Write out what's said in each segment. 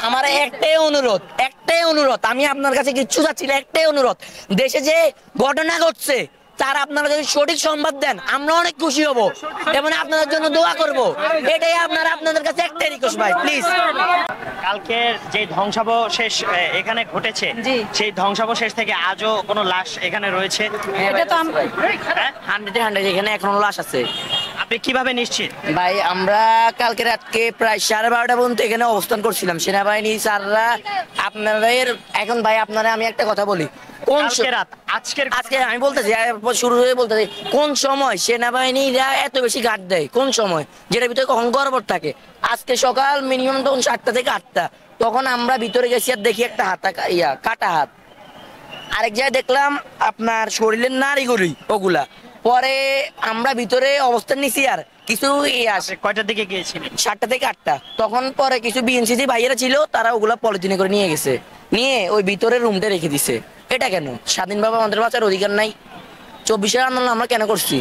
আমার একটাই অনুরোধ, আমি আপনার কাছে কিচ্ছু চাচ্ছি না, একটাই অনুরোধ, দেশে যে ঘটনা ঘটছে তার আপনারা যদি সঠিক সংবাদ দেন আমরা অনেক খুশি হব এবং আপনাদের জন্য দোয়া করব। এটাই আপনাদের কাছে একটাই রিকোয়েস্ট ভাই, প্লিজ। কালকের যে ধ্বংসাবশেষ এখানে ঘটেছে, সেই ধ্বংসাবশেষ থেকে আজও কোনো লাশ এখানে রয়েছে? এটা তো 100 এখানে এখনো লাশ আছে। আপনি কিভাবে নিশ্চিত? ভাই আমরা কালকে রাতকে প্রায় 12:30 পর্যন্ত এখানে অবস্থান করছিলাম, সেনাবাহিনী স্যাররা আপনাদের। এখন ভাই আপনারা আমি একটা কথা বলি, আজকে আমি বলতেছি শুরু হয়ে বলতেছি, কোন সময় সেনাবাহিনীরা এত বেশি ঘাট দেয়, কোন সময় যেটার ভিতরে কখন গড়বড় থাকে? আজকে সকাল মিনিমাম তখন 7টা থেকে 8টা, তখন আমরা ভিতরে গেছি আর দেখি একটা কাটা হাত, আরেক জায়গায় দেখলাম আপনার শরীরের নাড়িগুলি ওগুলা। পরে আমরা ভিতরে অবস্থান নিছি আর কিছু কয়টার দিকে গিয়েছিলেন? 7টা থেকে 8টা। তখন পরে কিছু বিএনসিসি ভাইয়েরা ছিল, তারা ওগুলা পলিথিনে করে নিয়ে গেছে, নিয়ে ওই ভিতরে রুমটা রেখে দিছে। এটা কেন? স্বাধীনভাবে আমাদের বাঁচার অধিকার নাই? 24-এর আন্দোলন আমরা কেন করছি?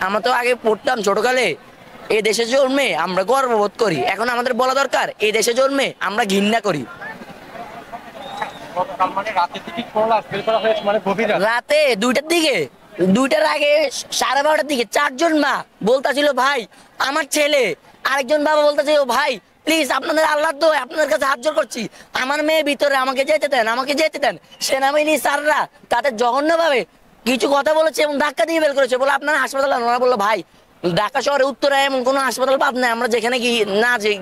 আমরা তো আগে পড়তাম ছোটকালে, এই দেশে জন্মে আমরা গর্ববোধ করি, এখন আমাদের বলা দরকার এই দেশে জন্মে আমরা ঘৃণা করি। রাতে 2টার দিকে, 2টার আগে 12:30টার দিকে 4জন মা বলতেছিল ভাই আমার ছেলে, আরেকজন বাবা বলতেছিল ভাই প্লিজ আপনাদের আল্লাহর দোহাই আপনাদের কাছে হাত জোড় করছি আমার মেয়ে ভিতরে, আমাকে যেতে দেন, আমাকে যেতে দেন। সেনাবাহিনী স্যাররা তাদের জঘন্যভাবে কিছু কথা বলেছে এবং ধাক্কা দিয়ে বের করেছে, বলে আপনারা হাসপাতালে। ওরা বললো ভাই ঢাকা শহরে উত্তরে এমন কোনো হাসপাতাল পাব না, আমরা যেখানে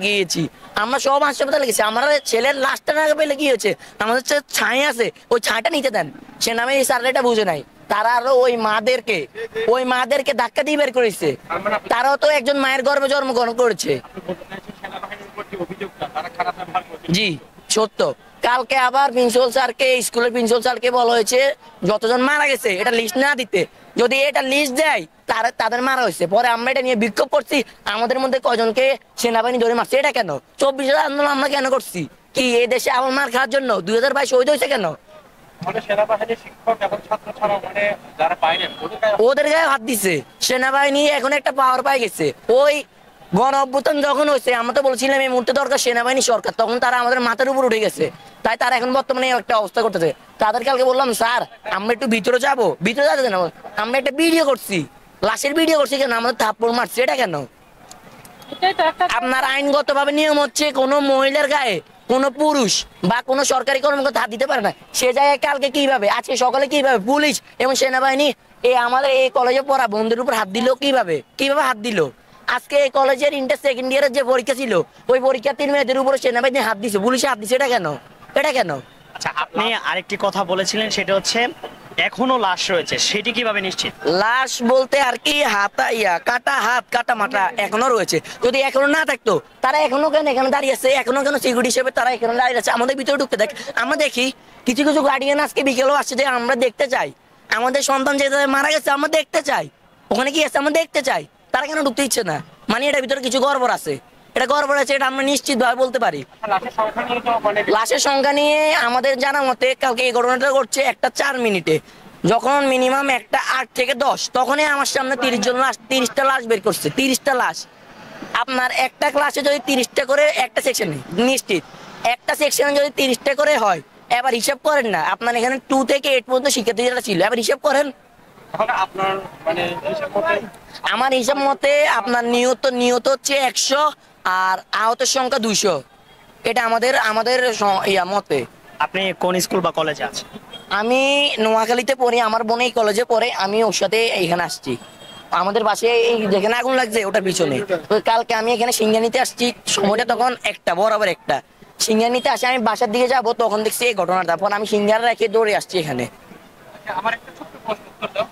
গিয়েছি আমরা সব হাসপাতালে গেছি, আমরা ছেলের লাশটা না পেলে কি হয়েছে, আমাদের ছাই আছে ওই ছাইটা নিতে দেন। সেনাবাহিনী স্যাররা এটা বুঝে নাই, তারা আরো ওই মাদেরকে ধাক্কা দিয়ে বের করেছে। তারাও তো একজন মায়ের গর্ভে জন্মগ্রহণ করেছে। জি সত্য। কালকে আবার প্রিন্সিপাল স্যারকে, স্কুলের প্রিন্সিপাল স্যারকে বলা হয়েছে যতজন মারা গেছে এটা লিস্ট না দিতে, যদি এটা লিস্ট দেয় তাদের মারা হয়েছে। পরে আমরা এটা নিয়ে বিক্ষোভ করছি, আমাদের মধ্যে কয়জনকে সেনাবাহিনী ধরে মারছে। এটা কেন? 24-এর আন্দোলন আমরা কেন করছি? কি এই দেশে আমার মার খাওয়ার জন্য? 2022 শহীদ হয়েছে কেন? ওদের গায়ে হাত দিছে সেনাবাহিনী, এখন একটা পাওয়ার পাই গেছে। ওই গণ অভ্যুত্থান যখন হয়েছে আমরা তো বলছিলাম এই মুহূর্তে দরকার সেনাবাহিনী সরকার, তখন তারা আমাদের মাথার উপর উঠে গেছে, তাই তারা এখন বর্তমানে একটা অবস্থা করতেছে। তাদের কালকে বললাম স্যার আমরা একটু ভিতরে যাবো, ভিতরে যাতে না, আমরা একটা ভিডিও করছি, লাশের ভিডিও করছি, কেন আমাদের থাপ্পড় মারছে, এটা কেন? আপনার আইনগত ভাবে নিয়ম হচ্ছে কোনো মহিলার গায়ে কোনো পুরুষ বা কোনো সরকারি কর্মকর্তা হাত দিতে পারে না। সে জায়গায় কালকে কিভাবে, আজকে সকালে কিভাবে পুলিশ এবং সেনাবাহিনী আমাদের এই কলেজে পড়া বন্ধুর উপর হাত দিল? কিভাবে হাত দিল? আজকে এই কলেজের ইন্টার সেকেন্ড ইয়ারের যে পরীক্ষা ছিল ওই পরীক্ষার্থীর মেয়েদের উপরে সেনাবাহিনী হাত দিছে, পুলিশে হাত দিছে, এটা কেন? আচ্ছা আপনি আরেকটি কথা বলেছিলেন, সেটা হচ্ছে এখনো লাশ রয়েছে, সেটি কিভাবে নিশ্চিত? লাশ বলতে আর কি কাটা হাত কাটা মাথা এখনো রয়েছে। যদি এখনো না থাকতো তারা এখনো কেন এখানে দাঁড়িয়ে আছে? এখনো কেন সিকিউরিটি হিসেবে তারা এখানে দাঁড়িয়ে আছে? আমাদের ভিতরে ঢুকতে দেখ, আমরা দেখি কিছু কিছু গার্ডিয়ান আজকে বিকেলেও আসছে যে আমরা দেখতে চাই আমাদের সন্তান যে মারা গেছে, আমরা দেখতে চাই ওখানে কি আছে, আমরা দেখতে চাই। তারা কেন ঢুকতে ইচ্ছে না? মানে এটার ভিতরে কিছু গড়বড় আছে, এটা গড়বড় আছে, এটা আমরা নিশ্চিত ভাবে বলতে পারি। লাশের সংখ্যা নিয়ে আমাদের জানা মতে কালকে এই ঘটনাটা ঘটছে 1টা 4 মিনিটে, যখন মিনিমাম 1টা 8 থেকে 10, তখনই আমার সামনে 30টা লাশ বের করছে। 30টা লাশ। আপনার একটা ক্লাসে যদি 30টা করে, একটা সেকশনে নিশ্চিত একটা সেকশনে যদি 30টা করে হয়, এবার হিসাব করেন না আপনার এখানে 2 থেকে 8 পর্যন্ত শিক্ষার্থীরা ছিল, এবার হিসাব করেন। আমার হিসাব মতে আপনার নিহত হচ্ছে 100 আর আহতের সংখ্যা 200, এটা আমাদের মতে। আপনি কোন স্কুল বা কলেজে আছেন? আমি নোয়াখালীতে পড়ি, আমার বোন এই কলেজে পড়ে, আমি ওর সাথে এখানে আসছি। আমাদের বাসায় এই যেখানে আগুন লাগছে ওটার পিছনে। কালকে আমি এখানে সিঙ্গা নিতে আসছি, সময়টা তখন 1টা বরাবর 1টা। সিঙ্গা নিতে আসে আমি বাসার দিকে যাবো, তখন দেখছি এই ঘটনাটা, তারপর আমি সিঙ্গার রেখে দৌড়ে আসছি এখানে। আমার একটা ছোট্ট প্রশ্ন করলো,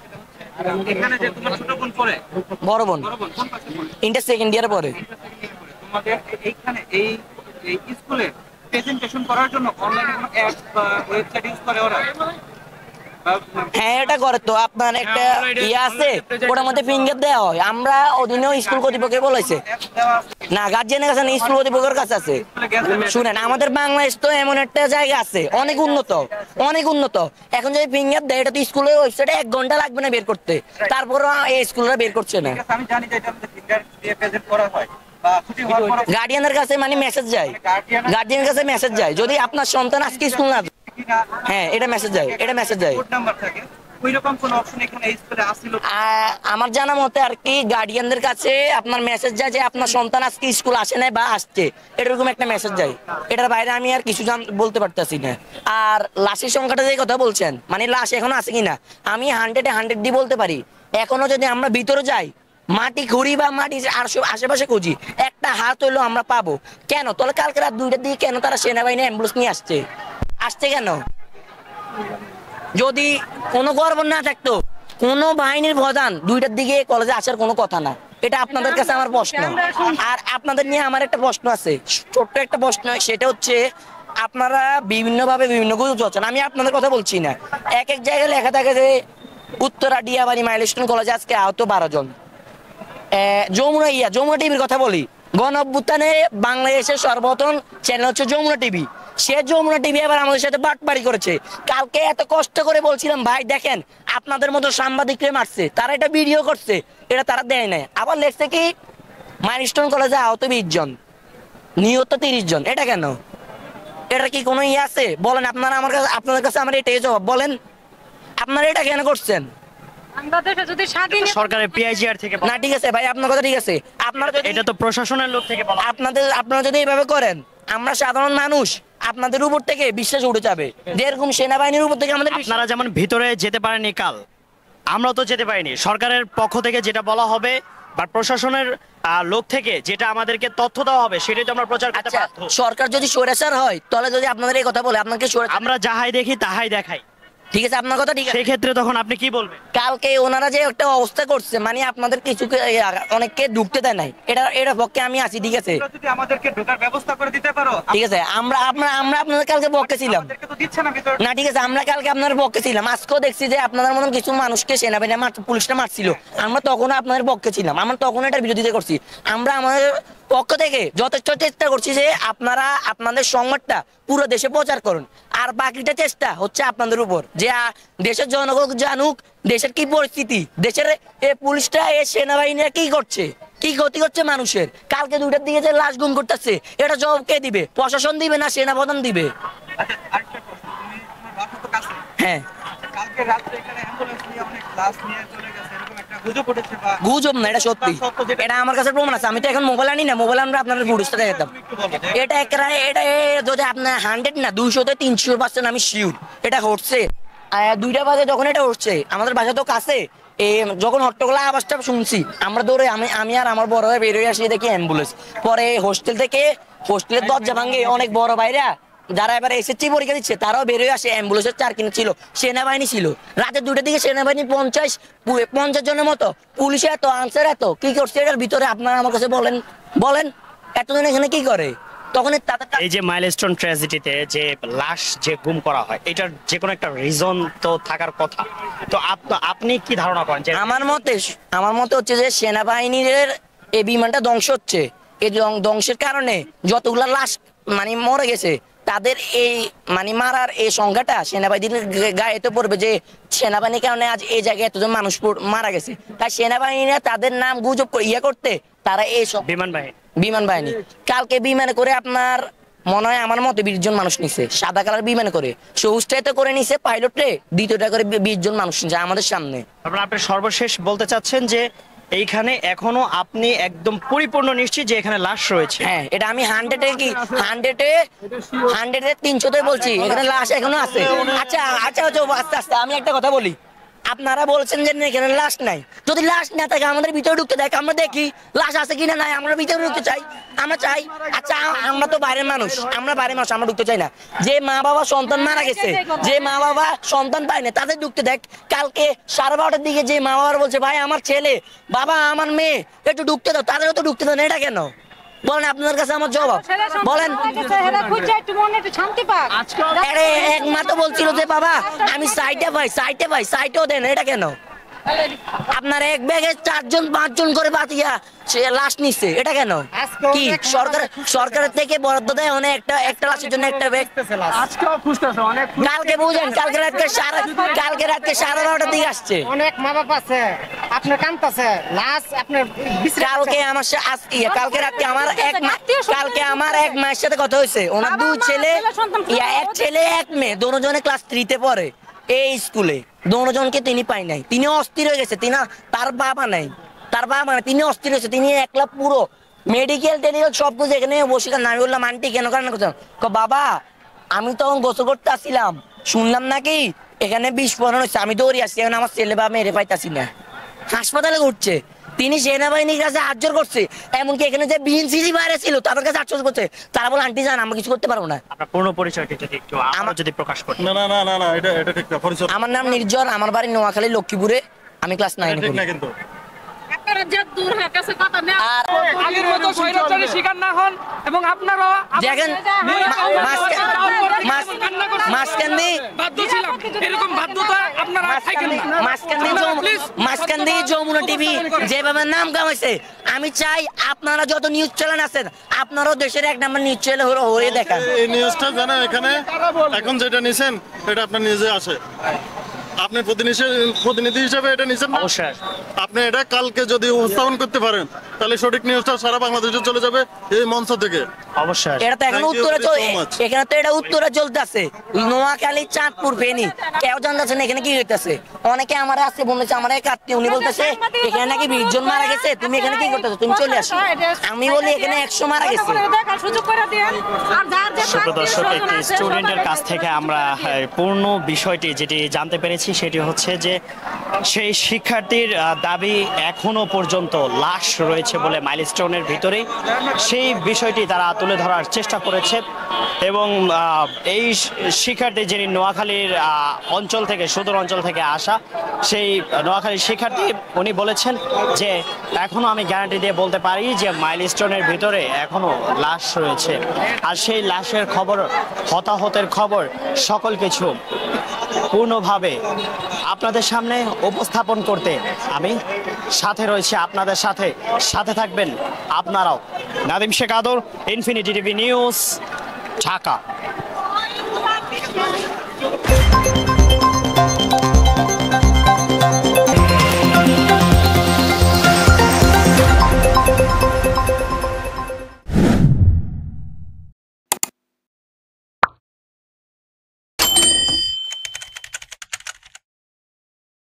এখানে যে তোমার ছোট বোন পড়ে, বড় বোন ইন্টার সেকেন্ড ইয়ারে পড়ে। তোমাদের এইখানে এই স্কুলে প্রেজেন্টেশন করার জন্য অনলাইনে কোনো অ্যাপ বা ওয়েবসাইট ইউজ করে ওরা? হ্যাঁ এটা করে তো, আপনার একটা আছে ওটার মধ্যে ফিঙ্গার দেওয়া হয়, আমরা অধীনেও স্কুল কর্তৃপক্ষকে বলেছে না, গার্জিয়ানের কাছে না, স্কুল কর্তৃপক্ষের কাছে আছে। শুনেন আমাদের বাংলাদেশ তো এমন একটা জায়গা আছে অনেক উন্নত, এখন যদি ফিঙ্গার দেয় এটা তো স্কুলের ওয়েবসাইটে 1 ঘন্টা লাগবে না বের করতে, তারপর এই স্কুলরা বের করছে না। আমি জানি যে এটা ফিঙ্গার দিয়ে প্রেজেন্ট করা হয়, বা ছুটি হওয়ার পর গার্ডিয়ানের কাছে মানে মেসেজ যায়, গার্ডিয়ানের কাছে মেসেজ যায় যদি আপনার সন্তান আজকে স্কুল না, কিনা হ্যাঁ এটা মেসেজ যায়, এটা মেসেজ যায়। কোড নাম্বার থাকে, ওইরকম কোন অপশন এখানে এই স্কুলে আসছিল? আমার জানা মতে আর কি গার্ডিয়ানদের কাছে আপনার মেসেজ যায় যে আপনার সন্তান আজকে স্কুল আসে না বা আসছে, এরকম একটা মেসেজ যায়। এটার বাইরে আমি আর কিছু বলতে পারতেছি না। আর লাশের সংখ্যাটা যে কথা বলছেন, মানে লাশ এখনো আছে কিনা, আমি 100-100 দিয়ে বলতে পারি। এখনো যদি আমরা ভিতরে যাই, মাটি খুঁড়ি বা মাটি আশেপাশে খুঁজি, একটা হাত হইলেও আমরা পাবো। কেন তাহলে কালকে রাত 2টার দিকে কেন তারা সেনাবাহিনী অ্যাম্বুলেন্স নিয়ে আসছে? আসছে কেন? যদি কোনো গর্ব না থাকতো, কোনো বাহিনীর প্রধান 2টার দিকে কলেজে আসার কোনো কথা না। এটা আপনাদের কাছে আমার প্রশ্ন। আর আপনাদের নিয়ে আমার একটা প্রশ্ন আছে, ছোট্ট একটা প্রশ্ন, সেটা হচ্ছে আপনারা বিভিন্নভাবে বিভিন্ন কিছু চলছেন, আমি আপনাদের কথা বলছি না। এক এক জায়গায় লেখা থাকে যে উত্তরা ডিয়াবাড়ি মাইলস্টোন কলেজে আজকে আহত 12 জন। যমুনা টিভির কথা বলি, গণ অভ্যুত্থানে বাংলাদেশের সর্বপ্রথম চ্যানেল হচ্ছে যমুনা টিভি। সে যমুনা টিভি আবার আমাদের সাথে বাটপাড়ি করেছে। কালকে এত কষ্ট করে বলছিলাম ভাই দেখেন আপনাদের মতো সাংবাদিকরা মারছে, তারা এটা ভিডিও করছে, এটা তারা দেয় নাই। আবার লেখছে কি মাইলস্টোন কলেজে আহত 20 জন, নিহত 30 জন। এটা কেন? এটা কি কোনো ইয়ে আছে বলেন? আপনারা আমার কাছে, আপনাদের কাছে আমার এটাই জবাব, বলেন আপনারা এটা কেন করছেন? বাংলাদেশে যদি স্বাধীন সরকারের পিআইজিআর থেকে না ঠিক আছে ভাই, আপনার কথা ঠিক আছে, আপনারা যদি এটা তো প্রশাসনের লোক থেকে বলা। আপনারা যদি এইভাবে করেন, আমরা সাধারণ মানুষ আপনাদের উপর থেকে বিশ্বাস উঠে যাবে, যেরকম সেনাবাহিনীর উপর থেকে আমাদের আপনারা যেমন ভিতরে যেতে পারেননি কাল, আমরা তো যেতে পারিনি। সরকারের পক্ষ থেকে যেটা বলা হবে বা প্রশাসনের লোক থেকে যেটা আমাদেরকে তথ্য দেওয়া হবে, সেটাই তো আমরা প্রচার করতে আচ্ছা, বাধ্য। সরকার যদি স্বৈরাচার হয় তাহলে যদি আপনাদের এই কথা বলে, আপনাকে আমরা যাহাই দেখি তাহাই দেখাই, ঠিক আছে আপনার কথা ঠিক আছে। সেই ক্ষেত্রে তখন আপনি কি বলবেন? কালকে ওনারা যে একটা অবস্থা করছে, মানে আপনাদের কিছু অনেককে ঢুকতে দেয় নাই, এটা পক্ষে আমি আছি, ঠিক আছে যদি আমাদেরকে ঢোকার ব্যবস্থা করে দিতে পারো। ঠিক আছে। আমরা আপনাদের কালকে পক্ষে ছিলাম আমাদেরকে তো দিচ্ছে না ভিতরে। না, ঠিক আছে আমরা কালকে আপনার পক্ষে ছিলাম। আজকেও দেখছি যে আপনাদের মতন কিছু মানুষকে সেনাবাহিনী পুলিশটা মারছিল, আমরা তখনও আপনাদের পক্ষে ছিলাম, আমরা তখন এটার বিরোধিতা করছি। আমরা আমাদের পক্ষ থেকে যথেষ্ট চেষ্টা করছি যে আপনারা আপনাদের সংবাদটা পুরো দেশে প্রচার করুন। আর বাকিটা চেষ্টা হচ্ছে আপনাদের উপর, যে দেশের জনগণ জানুক দেশের কি পরিস্থিতি, দেশের পুলিশটা সেনাবাহিনীরা কি করছে, কি ক্ষতি করছে মানুষের। কালকে 2টার দিকে যে লাশ গুম করতেছে, এটা জবাব কে দিবে? প্রশাসন দিবে না সেনাপ্রধান দিবে? আচ্ছা, আরেকটা প্রশ্ন, তোমার বাসা তো কাছে। হ্যাঁ, কালকে রাত্রে এখানে অ্যাম্বুলেন্স নিয়ে অনেক লাশ নিয়ে চলে গেছে, এরকম একটা গুজব উঠেছে বা গুজব না, এটা সত্যি। এটা আমার কাছে প্রমাণ আছে। আমি তো এখন মোবাইল আনি না, মোবাইল আমরা আপনাদের ফুটেজটা দেখাতাম। এটা এটা যদি আপনার 100 না 200-300% আমি শিওর এটা হচ্ছে। 2টা বাজে যখন এটা হচ্ছে, আমাদের বাসা তো কাছে, যখন হট্টগোলা আওয়াজটা শুনছি, আমরা দৌড়ে আমি আর আমার বড় ভাই বেরোয় আসি, দেখি অ্যাম্বুলেন্স। পরে হোস্টেলের দরজা ভাঙে অনেক বড় ভাইরা যারা এবার এসএসসি পরীক্ষা দিচ্ছে, তারাও বেরোয় আসে। অ্যাম্বুলেন্সের 4 কিনে ছিল, সেনাবাহিনী ছিল। রাতে 2টার দিকে সেনাবাহিনী 50 জনের মতো, পুলিশে এত, আনসার এত, কি করছে এটার ভিতরে? আপনারা আমার কাছে বলেন এতজন এখানে কি করে? তখন এই যে মাইলস্টোন ট্র্যাজেডিতে যে লাশ যে গুম করা হয়, এটার যে কোনো একটা রিজন তো থাকার কথা। তো আপনি কি ধারণা করেন যে আমার মতে হচ্ছে যে সেনাবাহিনীর এই বিমানটা ধ্বংস হচ্ছে, এই ধ্বংসের কারণে যতগুলা লাশ মানে মরে গেছে, তাদের এই মানে মারার এই সংখ্যাটা সেনাবাহিনীর গায়ে তো পড়বে যে সেনাবাহিনীর কারণে আজ এই জায়গায় এতজন মানুষ মারা গেছে। তাই সেনাবাহিনীরা তাদের নাম গুজব করতে তারা এই সব বিমান বাহিনী কালকে বিমানে করে আপনার মনে হয় আমার মতে 20 জন মানুষ নিছে, সাদা কালার বিমানে করে। সবুজটাতে করে নিছে পাইলটে, দ্বিতীয়টা করে 20 জন মানুষ নিছে আমাদের সামনে। আপনি সর্বশেষ বলতে চাচ্ছেন যে এইখানে এখনো আপনি একদম পরিপূর্ণ নিশ্চিত যে এখানে লাশ রয়েছে? হ্যাঁ, এটা আমি 100-এ 300-তে বলছি, এখানে লাশ এখনো আছে। আচ্ছা, আস্তে আস্তে আমি একটা কথা বলি। আপনারা বলছেন যে এখানে লাশ নাই, যদি লাশ না থাকে আমাদের ভিতরে ঢুকতে দেখ, আমরা দেখি লাশ আছে কিনা নাই, আমরা ভিতরে ঢুকতে চাই, আমরা চাই। আচ্ছা, আমরা তো বাইরের মানুষ, আমরা ঢুকতে চাই না। যে মা বাবা সন্তান মারা গেছে, যে মা বাবা সন্তান পায় না, তাদের ঢুকতে দেখ। কালকে 12:30টার দিকে যে মা বাবার বলছে ভাই আমার ছেলে, বাবা আমার মেয়ে, একটু ঢুকতে দাও, তাদেরও তো ঢুকতে দাও না, এটা কেন বলেন? আপনার কাছে আমার জবাব বলেন। এক মা তো বলছিল যে বাবা আমি সাইটেও দেন, এটা কেন? আপনার এক ব্যাগে 4 জন 5 জন করে বাতিয়া সে লাশ নিচ্ছে, এটা কেন? কি সরকারের থেকে বরাদ্দ দেয় অনেক, একটা লাশের জন্য একটা ব্যাগ। কালকে বুঝেন, কালকে রাতকে 12:30টার দিকে আসছে। অনেক মা বাবা আছে, আপনার কান্তাছে লাশ আপনার কালকে আমার কালকে রাতে কালকে আমার এক মায়ের সাথে কথা হয়েছে, ওনার দুই ছেলে, এক ছেলে এক মেয়ে, দুজনে ক্লাস 3-তে পড়ে এই স্কুলে, দুজনকে তিনি পাই নাই, তিনি অস্থির হয়ে গেছে, তার বাবা নাই, তিনি অস্থির হয়েছে, তিনি একলা পুরো মেডিকেল টেডিকেল সব কিছু এখানে বসে কারণ আমি বললাম আন্টি কেন কারণ করছেন, বাবা আমি তখন গোসল করতে আসছিলাম, শুনলাম নাকি এখানে বিস্ফোরণ হচ্ছে, আমি দৌড়ি আসছি, এখন আমার ছেলে বা মেরে পাইতাছি না, হাসপাতালে ঘুরছে, তিনি সেনাবাহিনীর কাছে হাতজোড় করছে, এমনকি এখানে যে বিএনসিসি বাইরে ছিল তাদের কাছে হাতজোড় করছে, তারা বলে আন্টি জান আমরা কিছু করতে পারবো না। আপনার পূর্ণ পরিচয়টা যদি একটু আমার যদি প্রকাশ করতেন। না না না না না এটা ঠিক না, পরিচয় আমার নাম নির্জন, আমার বাড়ি নোয়াখালী লক্ষ্মীপুরে, আমি ক্লাস 9 ঠিক পড়ি। না কিন্তু আপনারা যে দূর হয়ে গেছে কথা নেই আর আগের মতো স্বৈরাচারের শিকার না হন এবং আপনারা দেখেন মাঝখানে বাধ্য ছিলাম, এরকম বাধ্যতা আপনারা থাকেন না। মাঝখান দিয়ে যমুনা টিভি যেভাবে নাম কামাইছে, আমি চাই আপনারা যত নিউজ চ্যানেল আছেন আপনারাও দেশের 1 নম্বর নিউজ চ্যানেল হয়ে দেখান। এই নিউজটা জানেন এখানে এখন যেটা নিছেন এটা আপনার নিজে আসে, আপনি প্রতিনিধি হিসেবে এটা নিছেন না? অবশ্যই আপনি এটা কালকে যদি উপস্থাপন করতে পারেন তাহলে সঠিক নিউজটা সারা বাংলাদেশে চলে যাবে এই মঞ্চ থেকে। অবশ্যই এটা তো এখন Thank you উত্তরে very so much. এখানে তো এটা উত্তরে চলতেছে, নোয়াখালী চাঁদপুর ফেনী, কেউ জানতেছে না এখানে কি হইতেছে। অনেকে আমার আছে বলেছে, আমার এক আত্মীয় উনি বলতেছে এখানে নাকি 20 জন মারা গেছে, তুমি এখানে কি করতেছো, তুমি চলে আসো। আমি বলি এখানে 100 মারা গেছে। সুযোগ করে দেন আর যার যে সুপ্রিয় দর্শক, একটি স্টুডেন্টের কাছ থেকে আমরা পূর্ণ বিষয়টি যেটি জানতে পেরেছি সেটি হচ্ছে যে সেই শিক্ষার্থীর দাবি এখনো পর্যন্ত লাশ রয়েছে বলে মাইলস্টোনের ভিতরেই, সেই বিষয়টি তারা তুলে ধরার চেষ্টা করেছে এবং এই শিক্ষার্থী যিনি নোয়াখালীর অঞ্চল থেকে সুদূর অঞ্চল থেকে আসা সেই নোয়াখালীর শিক্ষার্থী উনি বলেছেন যে এখনো আমি গ্যারান্টি দিয়ে বলতে পারি যে মাইলস্টোনের ভিতরে এখনো লাশ রয়েছে, আর সেই লাশের খবর, হতাহতের খবর, সকল কিছু পূর্ণভাবে আপনাদের সামনে উপস্থাপন করতে আমি সাথে রয়েছে, আপনাদের সাথে থাকবেন আপনারাও। নাদিম শেখ আদর, ইনফিনিটি টিভি নিউজ, ঢাকা।